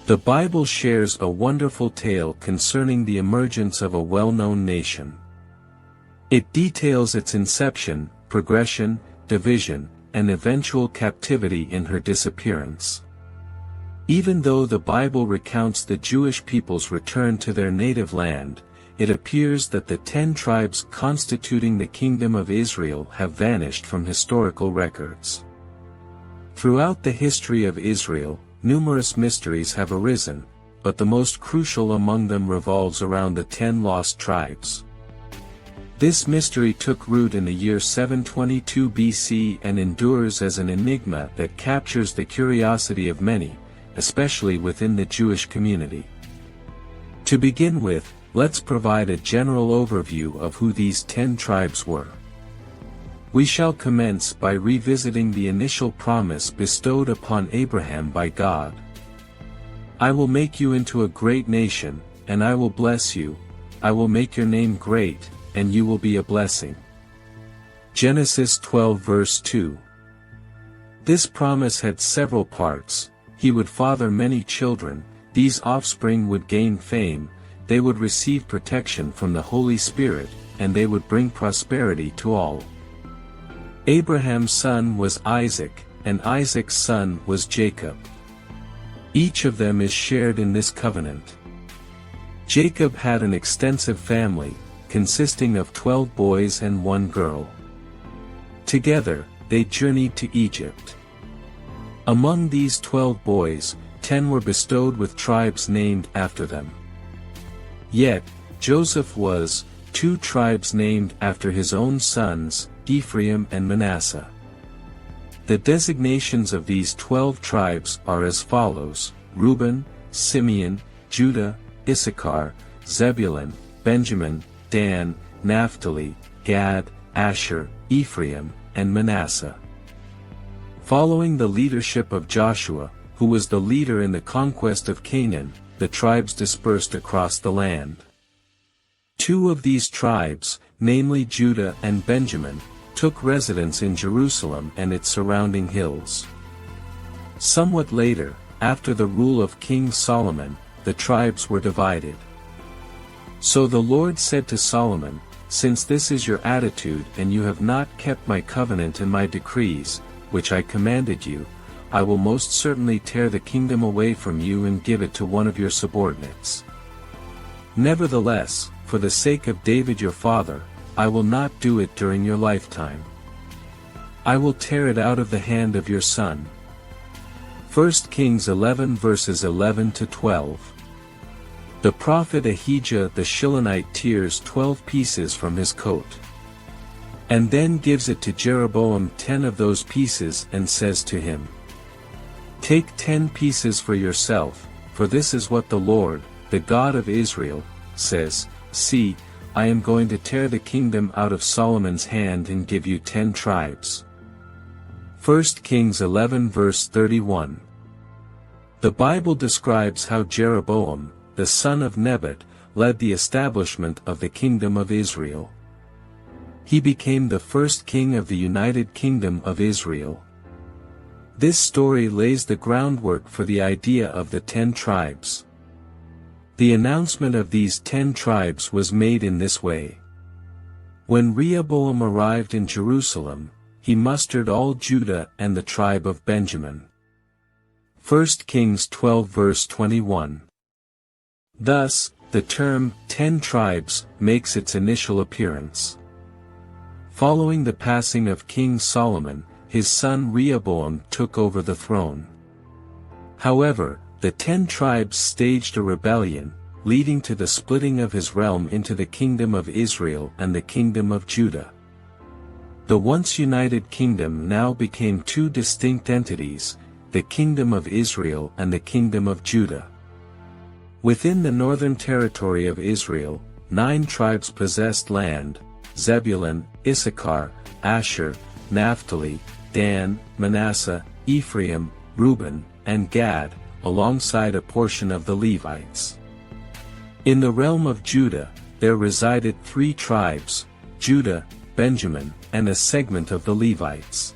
The Bible shares a wonderful tale concerning the emergence of a well-known nation. It details its inception, progression, division, and eventual captivity in her disappearance. Even though the Bible recounts the Jewish people's return to their native land, it appears that the 10 tribes constituting the Kingdom of Israel have vanished from historical records. Throughout the history of Israel, numerous mysteries have arisen, but the most crucial among them revolves around the 10 lost tribes. This mystery took root in the year 722 BC and endures as an enigma that captures the curiosity of many, especially within the Jewish community. To begin with, let's provide a general overview of who these 10 tribes were. We shall commence by revisiting the initial promise bestowed upon Abraham by God. "I will make you into a great nation, and I will bless you. I will make your name great, and you will be a blessing." Genesis 12 verse 2. This promise had several parts. He would father many children, these offspring would gain fame, they would receive protection from the Holy Spirit, and they would bring prosperity to all. Abraham's son was Isaac, and Isaac's son was Jacob. Each of them is shared in this covenant. Jacob had an extensive family, consisting of 12 boys and 1 girl. Together, they journeyed to Egypt. Among these 12 boys, 10 were bestowed with tribes named after them. Yet, Joseph was 2 tribes named after his own sons, Ephraim and Manasseh. The designations of these 12 tribes are as follows: Reuben, Simeon, Judah, Issachar, Zebulun, Benjamin, Dan, Naphtali, Gad, Asher, Ephraim, and Manasseh. Following the leadership of Joshua, who was the leader in the conquest of Canaan, the tribes dispersed across the land. 2 of these tribes, namely Judah and Benjamin, took residence in Jerusalem and its surrounding hills. Somewhat later, after the rule of King Solomon, the tribes were divided. So the Lord said to Solomon, "Since this is your attitude and you have not kept my covenant and my decrees, which I commanded you, I will most certainly tear the kingdom away from you and give it to one of your subordinates. Nevertheless, for the sake of David your father, I will not do it during your lifetime. I will tear it out of the hand of your son." 1 Kings 11 verses 11 to 12. The prophet Ahijah the Shilonite tears 12 pieces from his coat, and then gives it to Jeroboam 10 of those pieces and says to him, "Take 10 pieces for yourself, for this is what the Lord, the God of Israel, says, See, I am going to tear the kingdom out of Solomon's hand and give you 10 tribes." 1 Kings 11 verse 31. The Bible describes how Jeroboam, the son of Nebat, led the establishment of the kingdom of Israel. He became the first king of the United Kingdom of Israel. This story lays the groundwork for the idea of the 10 tribes. The announcement of these 10 tribes was made in this way. When Rehoboam arrived in Jerusalem, he mustered all Judah and the tribe of Benjamin. 1 Kings 12 verse 21. Thus, the term 10 tribes makes its initial appearance. Following the passing of King Solomon, his son Rehoboam took over the throne. However, the 10 tribes staged a rebellion, leading to the splitting of his realm into the kingdom of Israel and the kingdom of Judah. The once united kingdom now became 2 distinct entities, the kingdom of Israel and the kingdom of Judah. Within the northern territory of Israel, 9 tribes possessed land: Zebulun, Issachar, Asher, Naphtali, Dan, Manasseh, Ephraim, Reuben, and Gad, alongside a portion of the Levites. In the realm of Judah, there resided 3 tribes: Judah, Benjamin, and a segment of the Levites.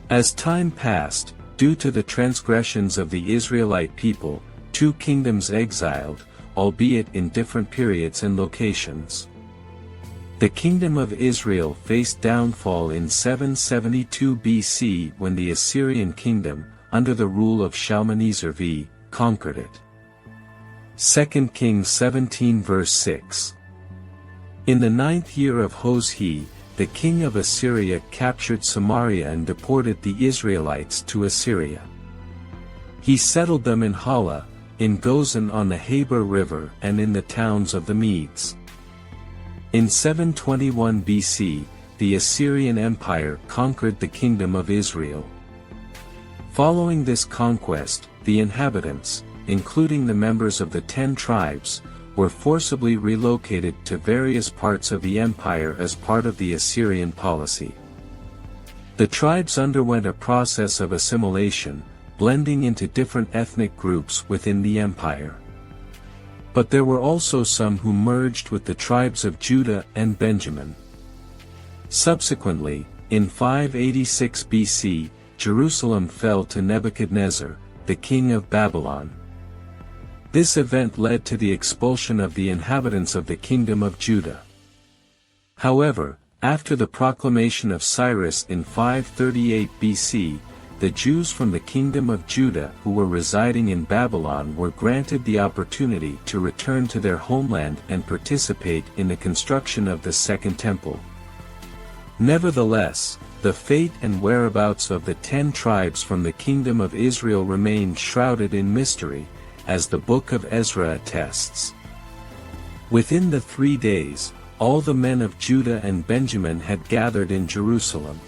As time passed, due to the transgressions of the Israelite people, two kingdoms exiled, albeit in different periods and locations. The Kingdom of Israel faced downfall in 772 BC when the Assyrian kingdom, under the rule of Shalmaneser V, conquered it. 2 Kings 17 verse 6. In the 9th year of Hoshea, the king of Assyria captured Samaria and deported the Israelites to Assyria. He settled them in Hala, in Gozan on the Habor River and in the towns of the Medes. In 721 BC, the Assyrian Empire conquered the Kingdom of Israel. Following this conquest, the inhabitants, including the members of the 10 tribes, were forcibly relocated to various parts of the empire as part of the Assyrian policy. The tribes underwent a process of assimilation, blending into different ethnic groups within the empire. But there were also some who merged with the tribes of Judah and Benjamin. Subsequently, in 586 BC, Jerusalem fell to Nebuchadnezzar, the king of Babylon. This event led to the expulsion of the inhabitants of the kingdom of Judah. However, after the proclamation of Cyrus in 538 BC, the Jews from the kingdom of Judah who were residing in Babylon were granted the opportunity to return to their homeland and participate in the construction of the Second Temple. Nevertheless, the fate and whereabouts of the 10 tribes from the kingdom of Israel remained shrouded in mystery, as the book of Ezra attests. Within the 3 days, all the men of Judah and Benjamin had gathered in Jerusalem.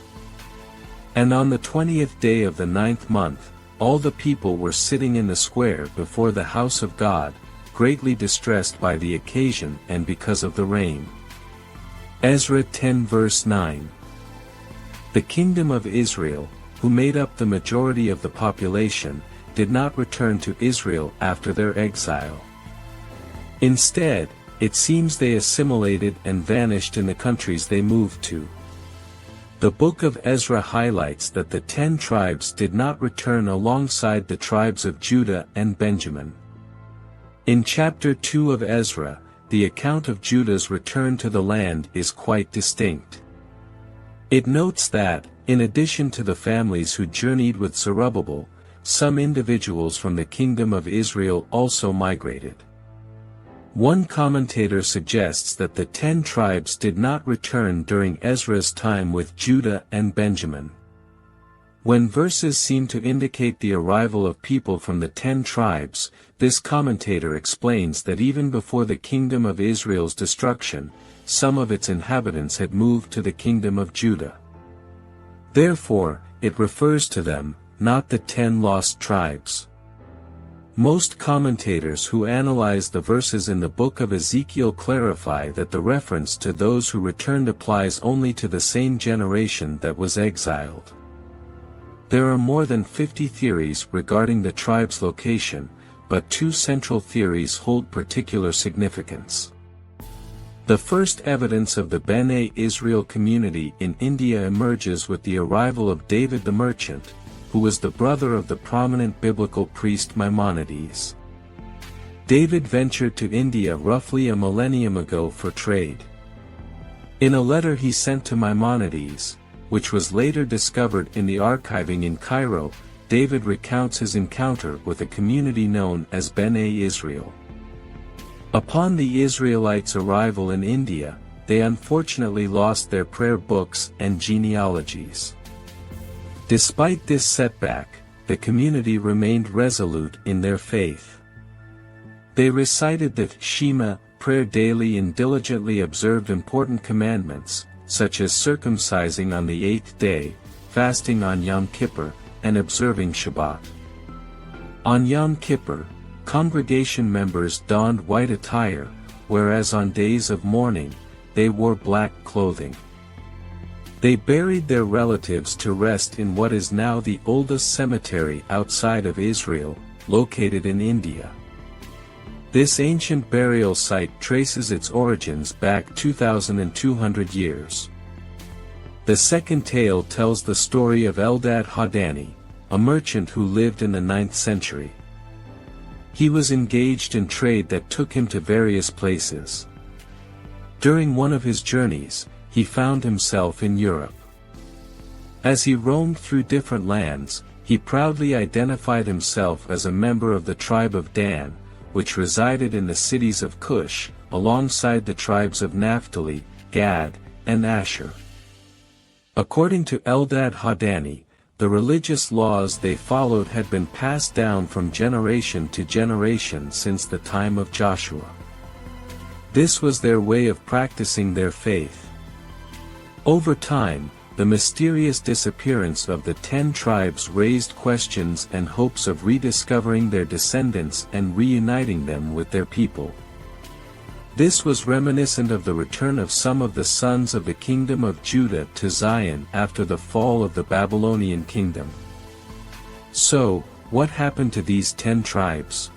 And on the 20th day of the 9th month, all the people were sitting in the square before the house of God, greatly distressed by the occasion and because of the rain. Ezra 10 verse 9. The kingdom of Israel, who made up the majority of the population, did not return to Israel after their exile. Instead, it seems they assimilated and vanished in the countries they moved to. The book of Ezra highlights that the 10 tribes did not return alongside the tribes of Judah and Benjamin. In chapter 2 of Ezra, the account of Judah's return to the land is quite distinct. It notes that, in addition to the families who journeyed with Zerubbabel, some individuals from the kingdom of Israel also migrated. One commentator suggests that the 10 tribes did not return during Ezra's time with Judah and Benjamin. When verses seem to indicate the arrival of people from the 10 tribes, this commentator explains that even before the kingdom of Israel's destruction, some of its inhabitants had moved to the kingdom of Judah. Therefore, it refers to them, not the 10 lost tribes. Most commentators who analyze the verses in the book of Ezekiel clarify that the reference to those who returned applies only to the same generation that was exiled. There are more than 50 theories regarding the tribe's location, but 2 central theories hold particular significance. The first evidence of the Bene Israel community in India emerges with the arrival of David the merchant, who was the brother of the prominent biblical priest Maimonides. David ventured to India roughly a millennium ago for trade. In a letter he sent to Maimonides, which was later discovered in the archiving in Cairo, David recounts his encounter with a community known as Bene Israel. Upon the Israelites' arrival in India, they unfortunately lost their prayer books and genealogies. Despite this setback, the community remained resolute in their faith. They recited the Shema prayer daily and diligently observed important commandments, such as circumcising on the 8th day, fasting on Yom Kippur, and observing Shabbat. On Yom Kippur, congregation members donned white attire, whereas on days of mourning, they wore black clothing. They buried their relatives to rest in what is now the oldest cemetery outside of Israel, located in India. This ancient burial site traces its origins back 2,200 years. The second tale tells the story of Eldad Hadani, a merchant who lived in the 9th century. He was engaged in trade that took him to various places. During one of his journeys, he found himself in Europe. As he roamed through different lands, he proudly identified himself as a member of the tribe of Dan, which resided in the cities of Cush, alongside the tribes of Naphtali, Gad, and Asher. According to Eldad Hadani, the religious laws they followed had been passed down from generation to generation since the time of Joshua. This was their way of practicing their faith. Over time, the mysterious disappearance of the 10 tribes raised questions and hopes of rediscovering their descendants and reuniting them with their people. This was reminiscent of the return of some of the sons of the kingdom of Judah to Zion after the fall of the Babylonian kingdom. So, what happened to these 10 tribes?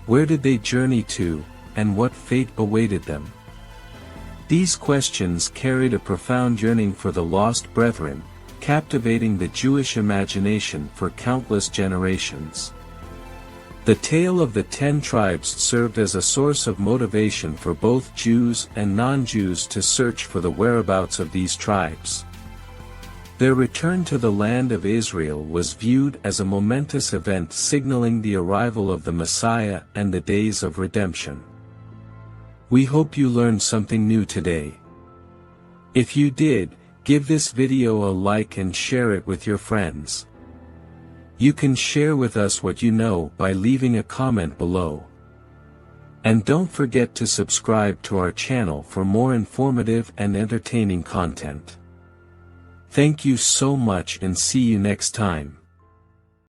Where did they journey to, and what fate awaited them? These questions carried a profound yearning for the lost brethren, captivating the Jewish imagination for countless generations. The tale of the 10 tribes served as a source of motivation for both Jews and non-Jews to search for the whereabouts of these tribes. Their return to the land of Israel was viewed as a momentous event signaling the arrival of the Messiah and the days of redemption. We hope you learned something new today. If you did, give this video a like and share it with your friends. You can share with us what you know by leaving a comment below. And don't forget to subscribe to our channel for more informative and entertaining content. Thank you so much and see you next time.